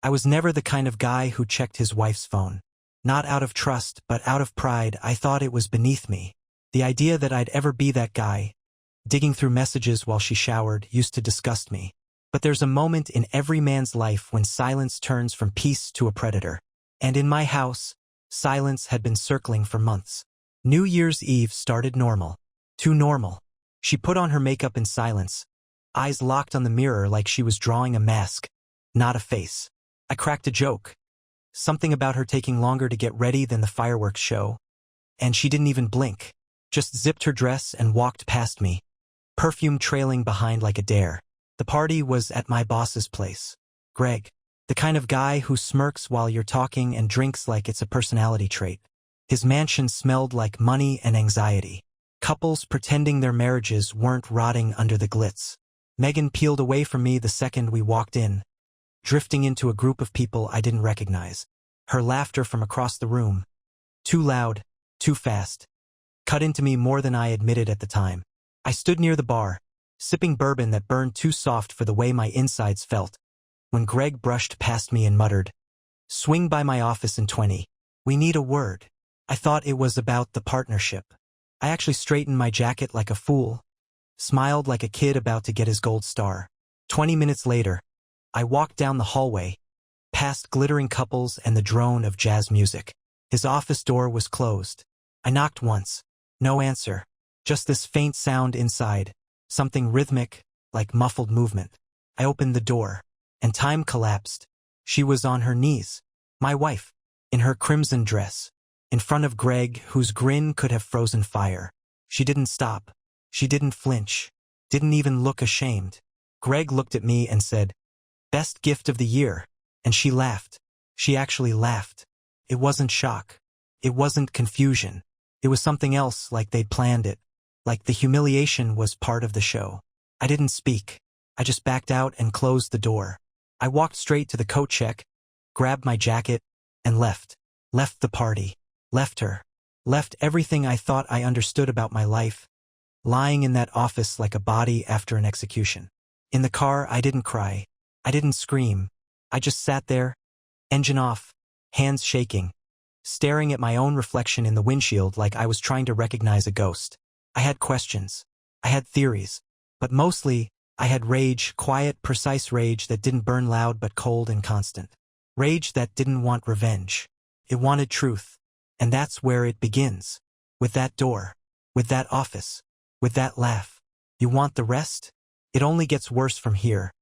I was never the kind of guy who checked his wife's phone. Not out of trust, but out of pride. I thought it was beneath me. The idea that I'd ever be that guy, digging through messages while she showered, used to disgust me. But there's a moment in every man's life when silence turns from peace to a predator. And in my house, silence had been circling for months. New Year's Eve started normal. Too normal. She put on her makeup in silence, eyes locked on the mirror like she was drawing a mask, not a face. I cracked a joke. Something about her taking longer to get ready than the fireworks show. And she didn't even blink. Just zipped her dress and walked past me, perfume trailing behind like a dare. The party was at my boss's place. Greg, the kind of guy who smirks while you're talking and drinks like it's a personality trait. His mansion smelled like money and anxiety. Couples pretending their marriages weren't rotting under the glitz. Megan peeled away from me the second we walked in, drifting into a group of people I didn't recognize. Her laughter from across the room, too loud, too fast, cut into me more than I admitted at the time. I stood near the bar, sipping bourbon that burned too soft for the way my insides felt, when Greg brushed past me and muttered, "Swing by my office in 20. We need a word." I thought it was about the partnership. I actually straightened my jacket like a fool, smiled like a kid about to get his gold star. 20 minutes later, I walked down the hallway, past glittering couples and the drone of jazz music. His office door was closed. I knocked once. No answer. Just this faint sound inside, something rhythmic, like muffled movement. I opened the door, and time collapsed. She was on her knees. My wife, in her crimson dress, in front of Greg, whose grin could have frozen fire. She didn't stop. She didn't flinch. Didn't even look ashamed. Greg looked at me and said, "Best gift of the year." And she laughed. She actually laughed. It wasn't shock. It wasn't confusion. It was something else, like they'd planned it. Like the humiliation was part of the show. I didn't speak. I just backed out and closed the door. I walked straight to the coat check, grabbed my jacket, and left. Left the party. Left her. Left everything I thought I understood about my life, lying in that office like a body after an execution. In the car, I didn't cry. I didn't scream. I just sat there, engine off, hands shaking, staring at my own reflection in the windshield like I was trying to recognize a ghost. I had questions. I had theories. But mostly, I had rage, quiet, precise rage that didn't burn loud but cold and constant. Rage that didn't want revenge. It wanted truth. And that's where it begins. With that door. With that office. With that laugh. You want the rest? It only gets worse from here.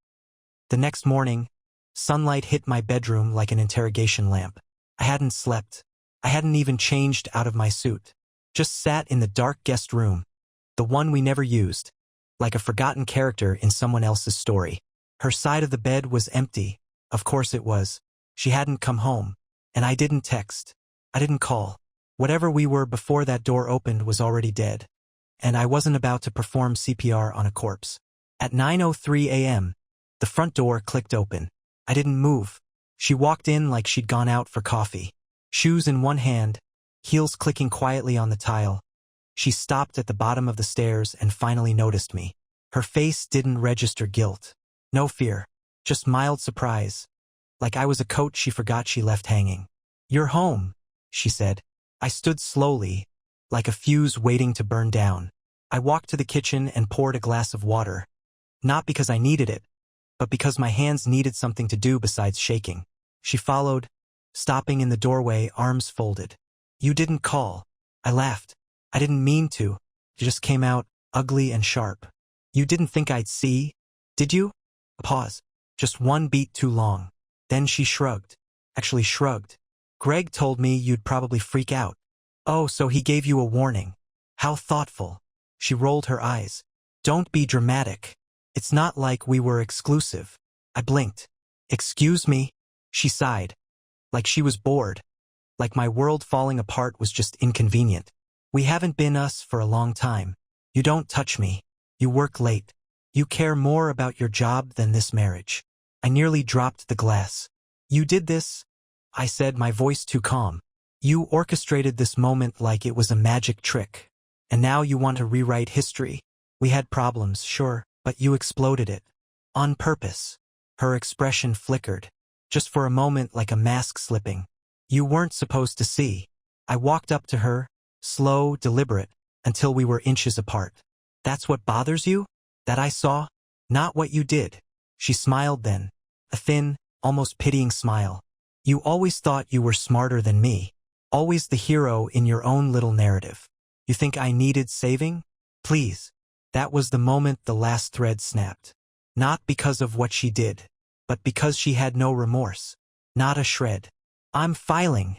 The next morning, sunlight hit my bedroom like an interrogation lamp. I hadn't slept. I hadn't even changed out of my suit. Just sat in the dark guest room. The one we never used. Like a forgotten character in someone else's story. Her side of the bed was empty. Of course it was. She hadn't come home. And I didn't text. I didn't call. Whatever we were before that door opened was already dead. And I wasn't about to perform CPR on a corpse. At 9:03 a.m., the front door clicked open. I didn't move. She walked in like she'd gone out for coffee. Shoes in one hand, heels clicking quietly on the tile. She stopped at the bottom of the stairs and finally noticed me. Her face didn't register guilt. No fear. Just mild surprise. Like I was a coat she forgot she left hanging. "You're home," she said. I stood slowly, like a fuse waiting to burn down. I walked to the kitchen and poured a glass of water. Not because I needed it, but because my hands needed something to do besides shaking. She followed, stopping in the doorway, arms folded. "You didn't call." I laughed. I didn't mean to. It just came out, ugly and sharp. "You didn't think I'd see, did you?" A pause. Just one beat too long. Then she shrugged. Actually shrugged. "Greg told me you'd probably freak out." "Oh, so he gave you a warning. How thoughtful." She rolled her eyes. "Don't be dramatic. It's not like we were exclusive." I blinked. "Excuse me?" She sighed. Like she was bored. Like my world falling apart was just inconvenient. "We haven't been us for a long time. You don't touch me. You work late. You care more about your job than this marriage." I nearly dropped the glass. "You did this," I said, my voice too calm. "You orchestrated this moment like it was a magic trick. And now you want to rewrite history. We had problems, sure, but you exploded it. On purpose." Her expression flickered. just for a moment like a mask slipping. You weren't supposed to see. I walked up to her, slow, deliberate, until we were inches apart. That's what bothers you? That I saw? Not what you did. She smiled then. A thin, almost pitying smile. You always thought you were smarter than me. Always the hero in your own little narrative. You think I needed saving? Please. That was the moment the last thread snapped. Not because of what she did, but because she had no remorse. Not a shred. I'm filing,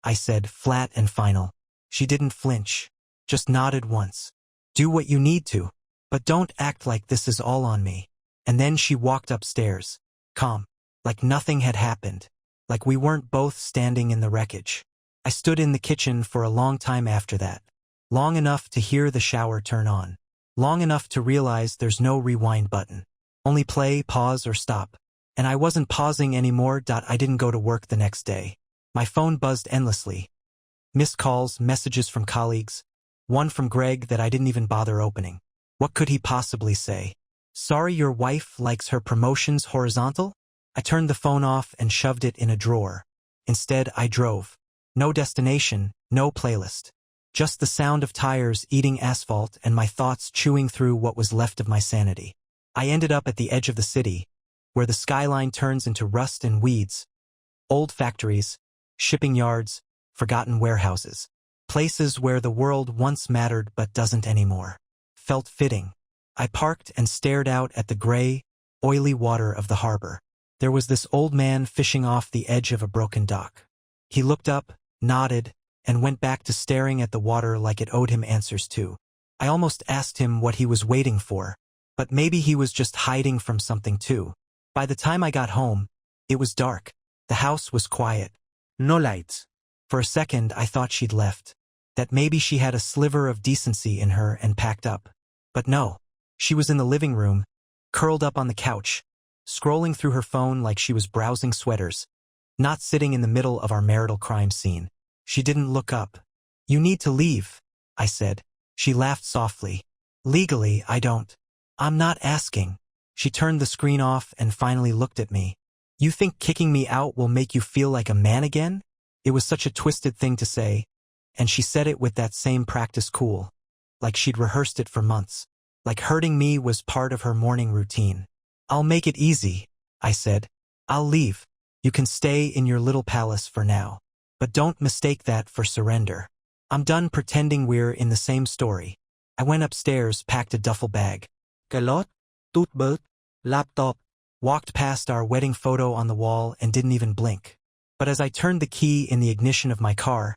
I said, flat and final. She didn't flinch. Just nodded once. Do what you need to, but don't act like this is all on me. And then she walked upstairs, calm, like nothing had happened, like we weren't both standing in the wreckage. I stood in the kitchen for a long time after that. Long enough to hear the shower turn on. Long enough to realize there's no rewind button. Only play, pause, or stop. And I wasn't pausing anymore. I didn't go to work the next day. My phone buzzed endlessly. Missed calls, messages from colleagues. One from Greg that I didn't even bother opening. What could he possibly say? Sorry your wife likes her promotions horizontal? I turned the phone off and shoved it in a drawer. Instead, I drove. No destination, no playlist. Just the sound of tires eating asphalt and my thoughts chewing through what was left of my sanity. I ended up at the edge of the city, where the skyline turns into rust and weeds. Old factories, shipping yards, forgotten warehouses. Places where the world once mattered but doesn't anymore. Felt fitting. I parked and stared out at the gray, oily water of the harbor. There was this old man fishing off the edge of a broken dock. He looked up, nodded, and went back to staring at the water like it owed him answers too. I almost asked him what he was waiting for, but maybe he was just hiding from something too. By the time I got home, it was dark. The house was quiet. No lights. For a second, I thought she'd left. That maybe she had a sliver of decency in her and packed up. But no. She was in the living room, curled up on the couch, scrolling through her phone like she was browsing sweaters. Not sitting in the middle of our marital crime scene. She didn't look up. You need to leave, I said. She laughed softly. Legally, I don't. I'm not asking. She turned the screen off and finally looked at me. You think kicking me out will make you feel like a man again? It was such a twisted thing to say, and she said it with that same practice cool, like she'd rehearsed it for months, like hurting me was part of her morning routine. I'll make it easy, I said. I'll leave. You can stay in your little palace for now. But don't mistake that for surrender. I'm done pretending we're in the same story. I went upstairs, packed a duffel bag. Calot, toothbrush, laptop. Walked past our wedding photo on the wall and didn't even blink. But as I turned the key in the ignition of my car,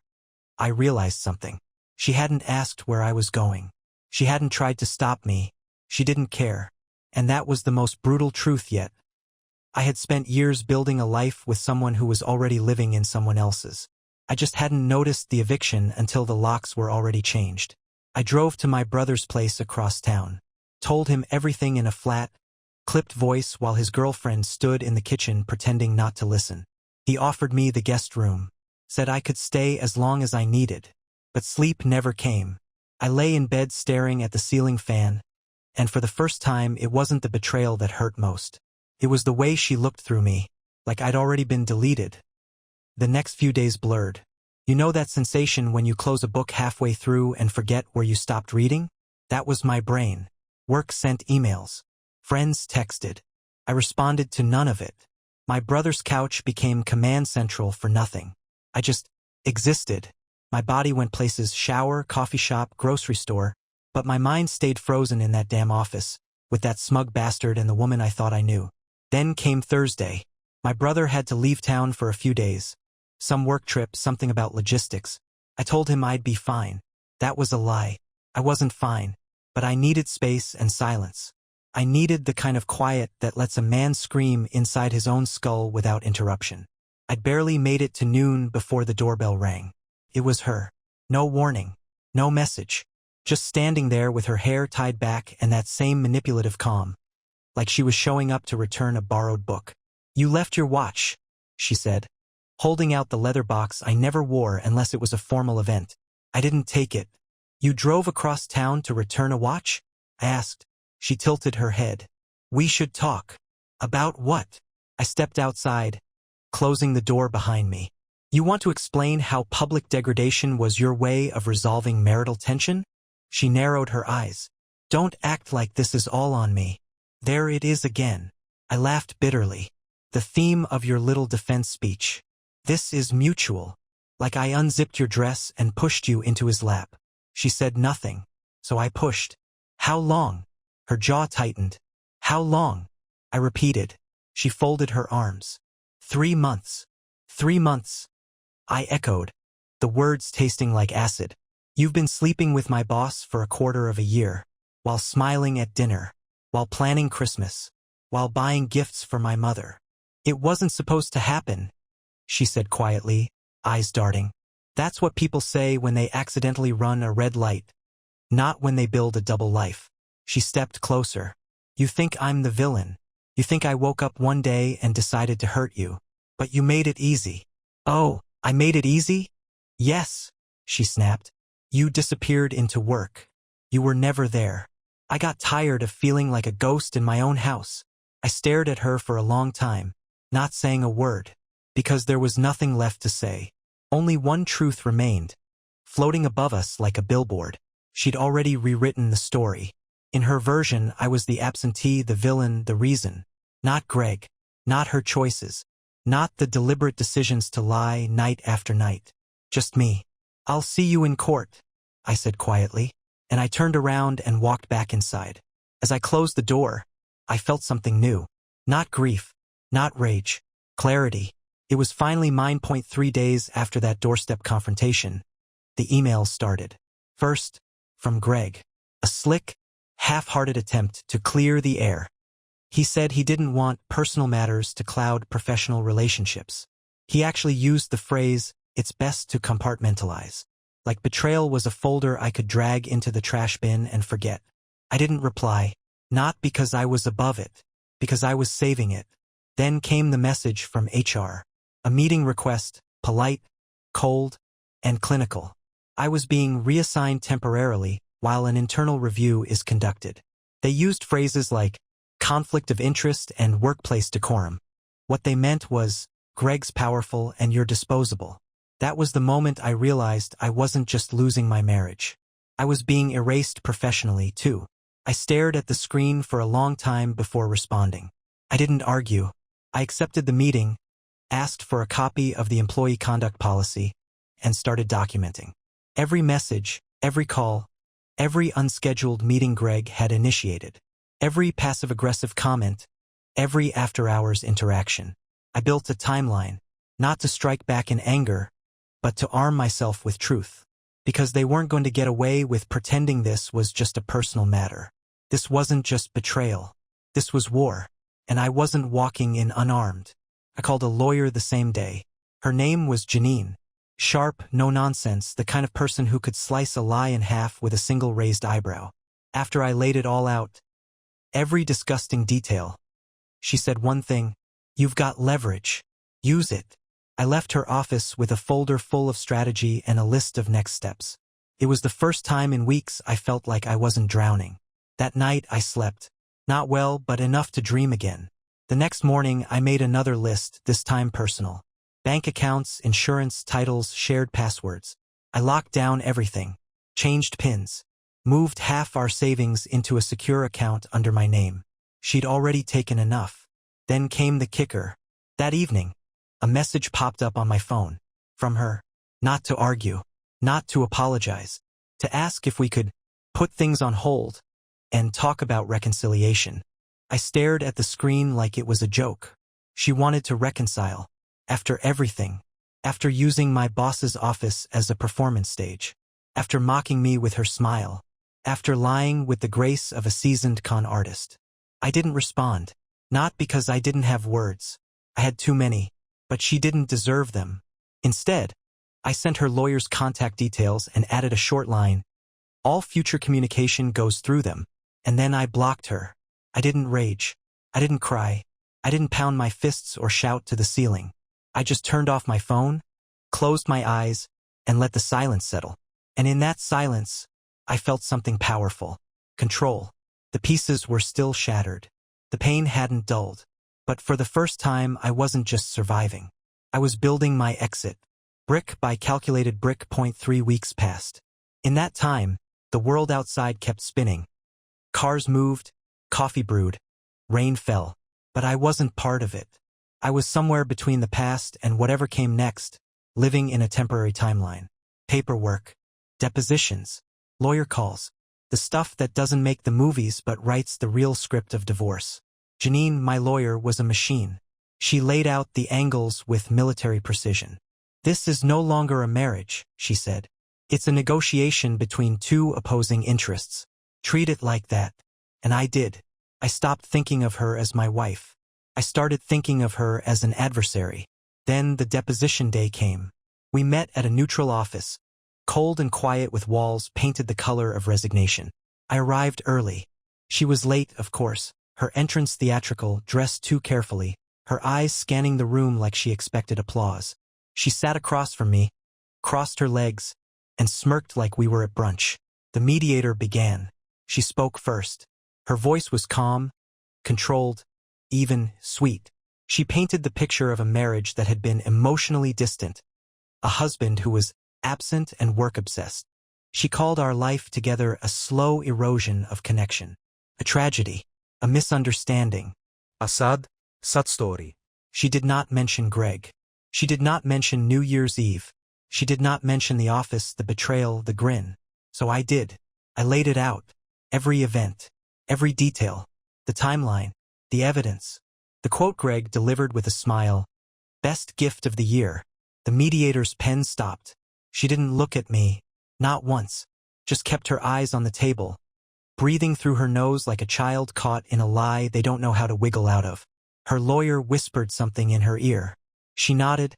I realized something. She hadn't asked where I was going. She hadn't tried to stop me. She didn't care. And that was the most brutal truth yet. I had spent years building a life with someone who was already living in someone else's. I just hadn't noticed the eviction until the locks were already changed. I drove to my brother's place across town. Told him everything in a flat, clipped voice while his girlfriend stood in the kitchen pretending not to listen. He offered me the guest room. Said I could stay as long as I needed. But sleep never came. I lay in bed staring at the ceiling fan, and for the first time it wasn't the betrayal that hurt most. It was the way she looked through me, like I'd already been deleted. The next few days blurred. You know that sensation when you close a book halfway through and forget where you stopped reading? That was my brain. Work sent emails. Friends texted. I responded to none of it. My brother's couch became command central for nothing. I just existed. My body went places: shower, coffee shop, grocery store, but my mind stayed frozen in that damn office, with that smug bastard and the woman I thought I knew. Then came Thursday. My brother had to leave town for a few days. Some work trip, something about logistics. I told him I'd be fine. That was a lie. I wasn't fine, but I needed space and silence. I needed the kind of quiet that lets a man scream inside his own skull without interruption. I'd barely made it to noon before the doorbell rang. It was her. No warning. No message. Just standing there with her hair tied back and that same manipulative calm. Like she was showing up to return a borrowed book. You left your watch, she said, holding out the leather box I never wore unless it was a formal event. I didn't take it. You drove across town to return a watch? I asked. She tilted her head. We should talk. About what? I stepped outside, closing the door behind me. You want to explain how public degradation was your way of resolving marital tension? She narrowed her eyes. Don't act like this is all on me. There it is again. I laughed bitterly. The theme of your little defense speech. This is mutual. Like I unzipped your dress and pushed you into his lap. She said nothing, so I pushed. How long? Her jaw tightened. How long? I repeated. She folded her arms. 3 months. 3 months. I echoed, the words tasting like acid. You've been sleeping with my boss for a quarter of a year, while smiling at dinner, while planning Christmas, while buying gifts for my mother. It wasn't supposed to happen, she said quietly, eyes darting. That's what people say when they accidentally run a red light, not when they build a double life. She stepped closer. You think I'm the villain. You think I woke up one day and decided to hurt you. But you made it easy. Oh, I made it easy? Yes, she snapped. You disappeared into work. You were never there. I got tired of feeling like a ghost in my own house. I stared at her for a long time, not saying a word, because there was nothing left to say. Only one truth remained, floating above us like a billboard. She'd already rewritten the story. In her version, I was the absentee, the villain, the reason. Not Greg. Not her choices. Not the deliberate decisions to lie night after night. Just me. I'll see you in court, I said quietly, and I turned around and walked back inside. As I closed the door, I felt something new. Not grief. Not rage. Clarity. It was finally mine. 3 days after that doorstep confrontation, the emails started. First, from Greg. A slick, half-hearted attempt to clear the air. He said he didn't want personal matters to cloud professional relationships. He actually used the phrase, "It's best to compartmentalize." Like betrayal was a folder I could drag into the trash bin and forget. I didn't reply, not because I was above it, because I was saving it. Then came the message from HR. A meeting request, polite, cold, and clinical. I was being reassigned temporarily while an internal review is conducted. They used phrases like conflict of interest and workplace decorum. What they meant was, Greg's powerful and you're disposable. That was the moment I realized I wasn't just losing my marriage. I was being erased professionally, too. I stared at the screen for a long time before responding. I didn't argue. I accepted the meeting, asked for a copy of the employee conduct policy, and started documenting. Every message, every call, every unscheduled meeting Greg had initiated. Every passive-aggressive comment, every after-hours interaction. I built a timeline, not to strike back in anger, but to arm myself with truth. Because they weren't going to get away with pretending this was just a personal matter. This wasn't just betrayal. This was war, and I wasn't walking in unarmed. I called a lawyer the same day. Her name was Janine. Sharp, no nonsense, the kind of person who could slice a lie in half with a single raised eyebrow. After I laid it all out, every disgusting detail, she said one thing: "You've got leverage. Use it." I left her office with a folder full of strategy and a list of next steps. It was the first time in weeks I felt like I wasn't drowning. That night I slept. Not well, but enough to dream again. The next morning I made another list, this time personal. Bank accounts, insurance, titles, shared passwords. I locked down everything. Changed PINs. Moved half our savings into a secure account under my name. She'd already taken enough. Then came the kicker. That evening, a message popped up on my phone. From her. Not to argue. Not to apologize. To ask if we could put things on hold and talk about reconciliation. I stared at the screen like it was a joke. She wanted to reconcile. After everything. After using my boss's office as a performance stage. After mocking me with her smile. After lying with the grace of a seasoned con artist. I didn't respond. Not because I didn't have words. I had too many. But she didn't deserve them. Instead, I sent her lawyer's contact details and added a short line. All future communication goes through them. And then I blocked her. I didn't rage. I didn't cry. I didn't pound my fists or shout to the ceiling. I just turned off my phone, closed my eyes, and let the silence settle. And in that silence, I felt something powerful. Control. The pieces were still shattered. The pain hadn't dulled. But for the first time, I wasn't just surviving. I was building my exit. Brick by calculated brick. 3 weeks passed. In that time, the world outside kept spinning. Cars moved, coffee brewed, rain fell. But I wasn't part of it. I was somewhere between the past and whatever came next, living in a temporary timeline. Paperwork, depositions, lawyer calls, the stuff that doesn't make the movies but writes the real script of divorce. Janine, my lawyer, was a machine. She laid out the angles with military precision. This is no longer a marriage, she said. It's a negotiation between two opposing interests. Treat it like that. And I did. I stopped thinking of her as my wife. I started thinking of her as an adversary. Then the deposition day came. We met at a neutral office, cold and quiet with walls painted the color of resignation. I arrived early. She was late, of course, her entrance theatrical, dressed too carefully, her eyes scanning the room like she expected applause. She sat across from me, crossed her legs, and smirked like we were at brunch. The mediator began. She spoke first. Her voice was calm, controlled, even sweet. She painted the picture of a marriage that had been emotionally distant, a husband who was absent and work-obsessed. She called our life together a slow erosion of connection, a tragedy, a misunderstanding, a sad story. She did not mention Greg. She did not mention New Year's Eve. She did not mention the office, the betrayal, the grin. So I did. I laid it out. Every event, every detail, the timeline, the evidence. The quote Greg delivered with a smile. Best gift of the year. The mediator's pen stopped. She didn't look at me, not once, just kept her eyes on the table, breathing through her nose like a child caught in a lie they don't know how to wiggle out of. Her lawyer whispered something in her ear. She nodded,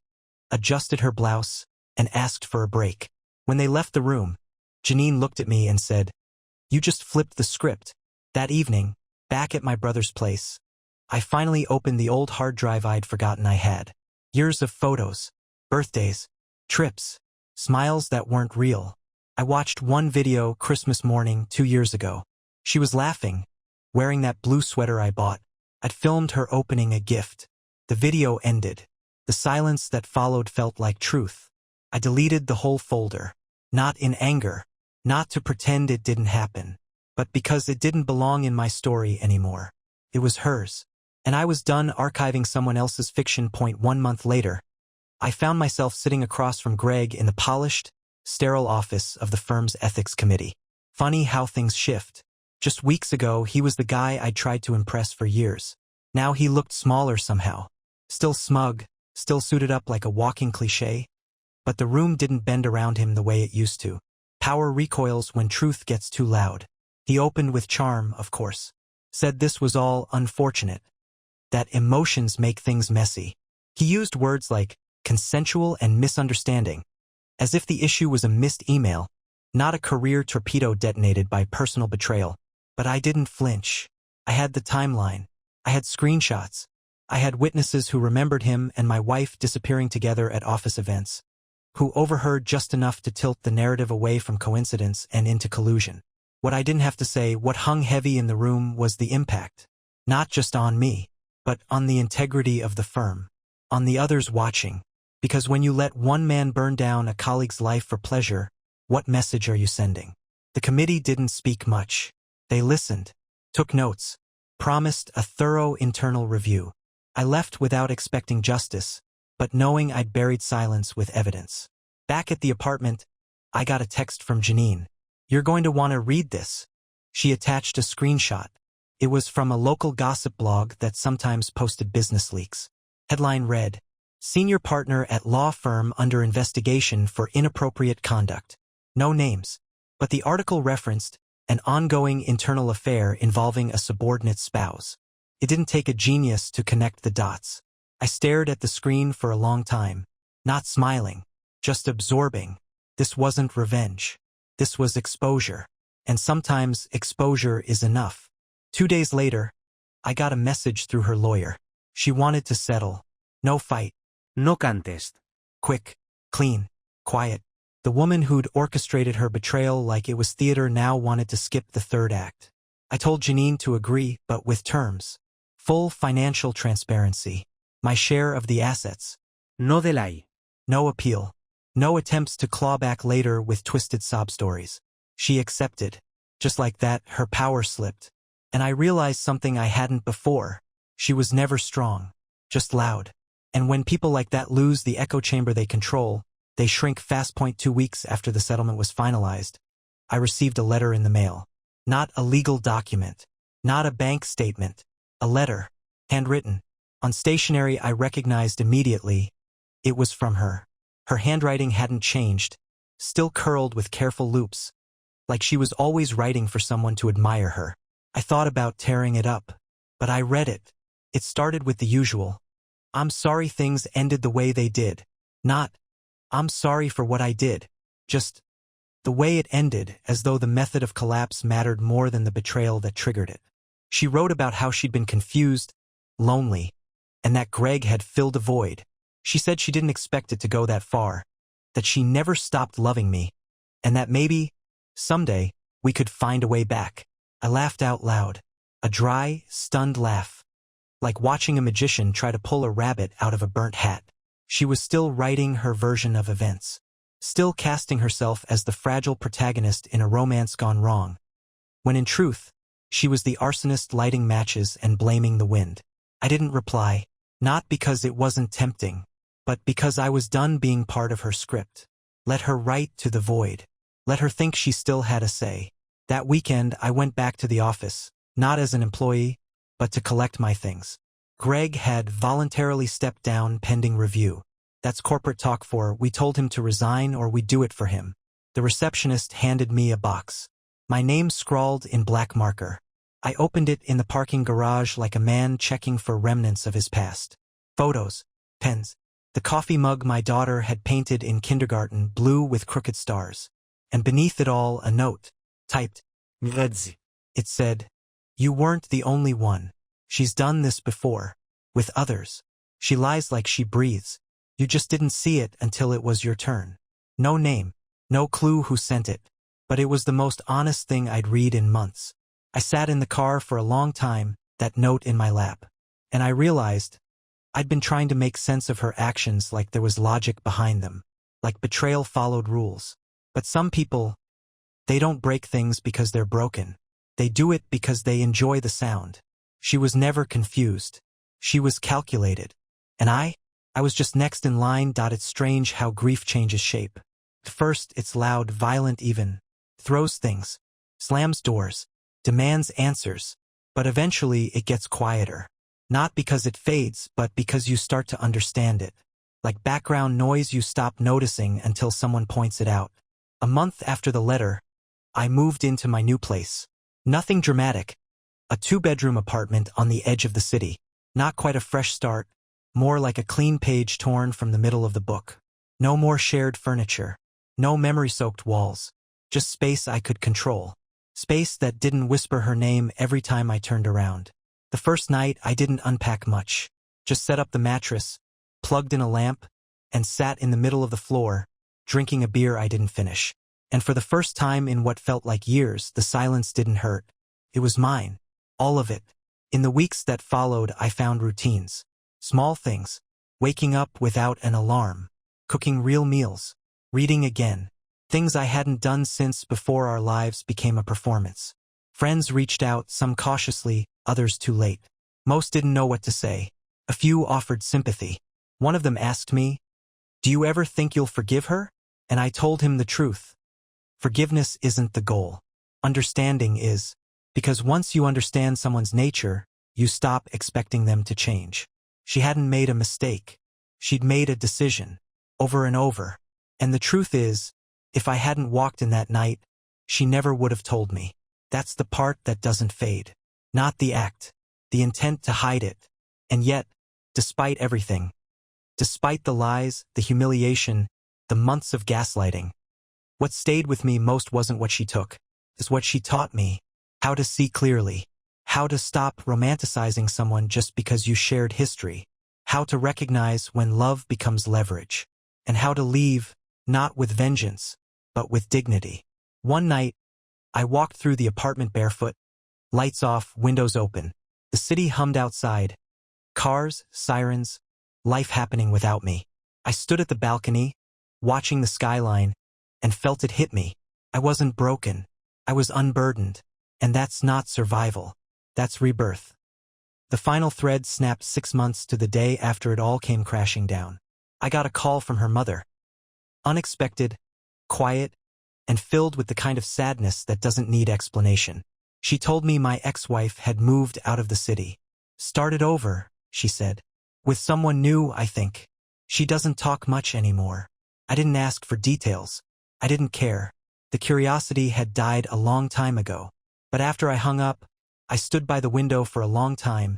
adjusted her blouse, and asked for a break. When they left the room, Janine looked at me and said, "You just flipped the script." That evening, back at my brother's place, I finally opened the old hard drive I'd forgotten I had. Years of photos, birthdays, trips, smiles that weren't real. I watched one video Christmas morning 2 years ago. She was laughing, wearing that blue sweater I bought. I'd filmed her opening a gift. The video ended. The silence that followed felt like truth. I deleted the whole folder. Not in anger, not to pretend it didn't happen, but because it didn't belong in my story anymore. It was hers. And I was done archiving someone else's fiction. 1 month later, I found myself sitting across from Greg in the polished, sterile office of the firm's ethics committee. Funny how things shift. Just weeks ago, he was the guy I'd tried to impress for years. Now he looked smaller somehow. Still smug, still suited up like a walking cliché. But the room didn't bend around him the way it used to. Power recoils when truth gets too loud. He opened with charm, of course. Said this was all unfortunate. That emotions make things messy. He used words like consensual and misunderstanding, as if the issue was a missed email, not a career torpedo detonated by personal betrayal. But I didn't flinch. I had the timeline. I had screenshots. I had witnesses who remembered him and my wife disappearing together at office events, who overheard just enough to tilt the narrative away from coincidence and into collusion. What I didn't have to say, what hung heavy in the room, was the impact. Not just on me, but on the integrity of the firm, on the others watching. Because when you let one man burn down a colleague's life for pleasure, what message are you sending? The committee didn't speak much. They listened, took notes, promised a thorough internal review. I left without expecting justice, but knowing I'd buried silence with evidence. Back at the apartment, I got a text from Janine. "You're going to want to read this." She attached a screenshot. It was from a local gossip blog that sometimes posted business leaks. Headline read, "Senior partner at law firm under investigation for inappropriate conduct." No names, but the article referenced an ongoing internal affair involving a subordinate spouse. It didn't take a genius to connect the dots. I stared at the screen for a long time, not smiling, just absorbing. This wasn't revenge. This was exposure. And sometimes exposure is enough. 2 days later, I got a message through her lawyer. She wanted to settle. No fight. No contest. Quick, clean, quiet. The woman who'd orchestrated her betrayal like it was theater now wanted to skip the third act. I told Janine to agree, but with terms. Full financial transparency. My share of the assets. No delay. No appeal. No attempts to claw back later with twisted sob stories. She accepted. Just like that, her power slipped. And I realized something I hadn't before. She was never strong. Just loud. And when people like that lose the echo chamber they control, they shrink fast. 2 weeks after the settlement was finalized, I received a letter in the mail. Not a legal document. Not a bank statement. A letter. Handwritten. On stationery I recognized immediately. It was from her. Her handwriting hadn't changed. Still curled with careful loops. Like she was always writing for someone to admire her. I thought about tearing it up. But I read it. It started with the usual. I'm sorry things ended the way they did. Not, I'm sorry for what I did. Just, the way it ended, as though the method of collapse mattered more than the betrayal that triggered it. She wrote about how she'd been confused, lonely, and that Greg had filled a void. She said she didn't expect it to go that far, that she never stopped loving me, and that maybe, someday, we could find a way back. I laughed out loud. A dry, stunned laugh. Like watching a magician try to pull a rabbit out of a burnt hat. She was still writing her version of events. Still casting herself as the fragile protagonist in a romance gone wrong. When in truth, she was the arsonist lighting matches and blaming the wind. I didn't reply, not because it wasn't tempting, but because I was done being part of her script. Let her write to the void. Let her think she still had a say. That weekend I went back to the office, not as an employee, but to collect my things. Greg had voluntarily stepped down pending review. That's corporate talk for we told him to resign or we'd do it for him. The receptionist handed me a box. My name scrawled in black marker. I opened it in the parking garage like a man checking for remnants of his past. Photos, pens, the coffee mug my daughter had painted in kindergarten blue with crooked stars. And beneath it all a note, typed. It said, "You weren't the only one. She's done this before. With others. She lies like she breathes. You just didn't see it until it was your turn." No name. No clue who sent it. But it was the most honest thing I'd read in months. I sat in the car for a long time, that note in my lap. And I realized I'd been trying to make sense of her actions like there was logic behind them. Like betrayal followed rules. But some people, they don't break things because they're broken. They do it because they enjoy the sound. She was never confused. She was calculated. And I was just next in line. It's strange how grief changes shape. At first, it's loud, violent even. Throws things. Slams doors. Demands answers. But eventually it gets quieter. Not because it fades, but because you start to understand it. Like background noise you stop noticing until someone points it out. A month after the letter, I moved into my new place. Nothing dramatic. A 2-bedroom apartment on the edge of the city. Not quite a fresh start, more like a clean page torn from the middle of the book. No more shared furniture. No memory-soaked walls. Just space I could control. Space that didn't whisper her name every time I turned around. The first night I didn't unpack much. Just set up the mattress, plugged in a lamp, and sat in the middle of the floor, drinking a beer I didn't finish. And for the first time in what felt like years, the silence didn't hurt. It was mine. All of it. In the weeks that followed, I found routines. Small things. Waking up without an alarm. Cooking real meals. Reading again. Things I hadn't done since before our lives became a performance. Friends reached out, some cautiously, others too late. Most didn't know what to say. A few offered sympathy. One of them asked me, "Do you ever think you'll forgive her?" And I told him the truth. Forgiveness isn't the goal. Understanding is. Because once you understand someone's nature, you stop expecting them to change. She hadn't made a mistake. She'd made a decision. Over and over. And the truth is, if I hadn't walked in that night, she never would have told me. That's the part that doesn't fade. Not the act. The intent to hide it. And yet, despite everything, despite the lies, the humiliation, the months of gaslighting, what stayed with me most wasn't what she took. It's what she taught me. How to see clearly. How to stop romanticizing someone just because you shared history. How to recognize when love becomes leverage. And how to leave, not with vengeance, but with dignity. One night, I walked through the apartment barefoot. Lights off, windows open. The city hummed outside. Cars, sirens, life happening without me. I stood at the balcony, watching the skyline, and felt it hit me. I wasn't broken. I was unburdened. And that's not survival. That's rebirth. The final thread snapped 6 months to the day after it all came crashing down. I got a call from her mother. Unexpected, quiet, and filled with the kind of sadness that doesn't need explanation. She told me my ex-wife had moved out of the city. Started over, she said. With someone new, I think. She doesn't talk much anymore. I didn't ask for details. I didn't care. The curiosity had died a long time ago. But after I hung up, I stood by the window for a long time,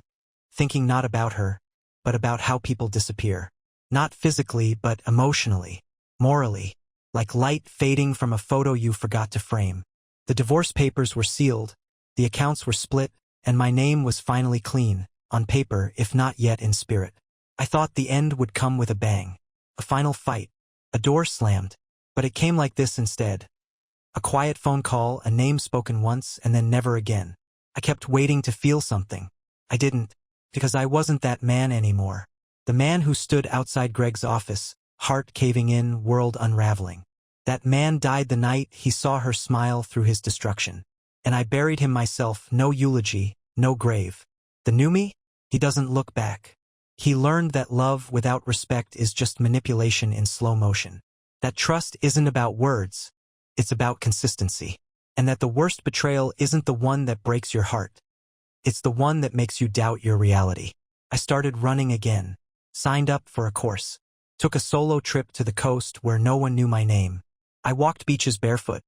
thinking not about her, but about how people disappear. Not physically, but emotionally, morally, like light fading from a photo you forgot to frame. The divorce papers were sealed, the accounts were split, and my name was finally clean, on paper if not yet in spirit. I thought the end would come with a bang. A final fight. A door slammed. But it came like this instead. A quiet phone call, a name spoken once, and then never again. I kept waiting to feel something. I didn't, because I wasn't that man anymore. The man who stood outside Greg's office, heart caving in, world unraveling. That man died the night he saw her smile through his destruction. And I buried him myself, no eulogy, no grave. The new me? He doesn't look back. He learned that love without respect is just manipulation in slow motion. That trust isn't about words, it's about consistency. And that the worst betrayal isn't the one that breaks your heart. It's the one that makes you doubt your reality. I started running again, signed up for a course, took a solo trip to the coast where no one knew my name. I walked beaches barefoot,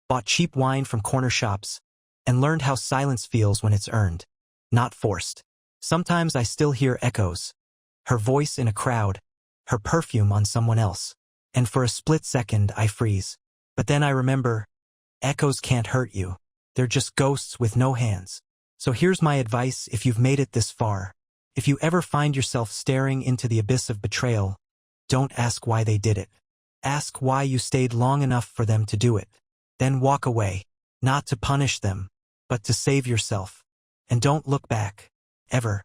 bought cheap wine from corner shops, and learned how silence feels when it's earned, not forced. Sometimes I still hear echoes, her voice in a crowd, her perfume on someone else. And for a split second, I freeze. But then I remember, echoes can't hurt you. They're just ghosts with no hands. So here's my advice if you've made it this far. If you ever find yourself staring into the abyss of betrayal, don't ask why they did it. Ask why you stayed long enough for them to do it. Then walk away, not to punish them, but to save yourself. And don't look back, ever.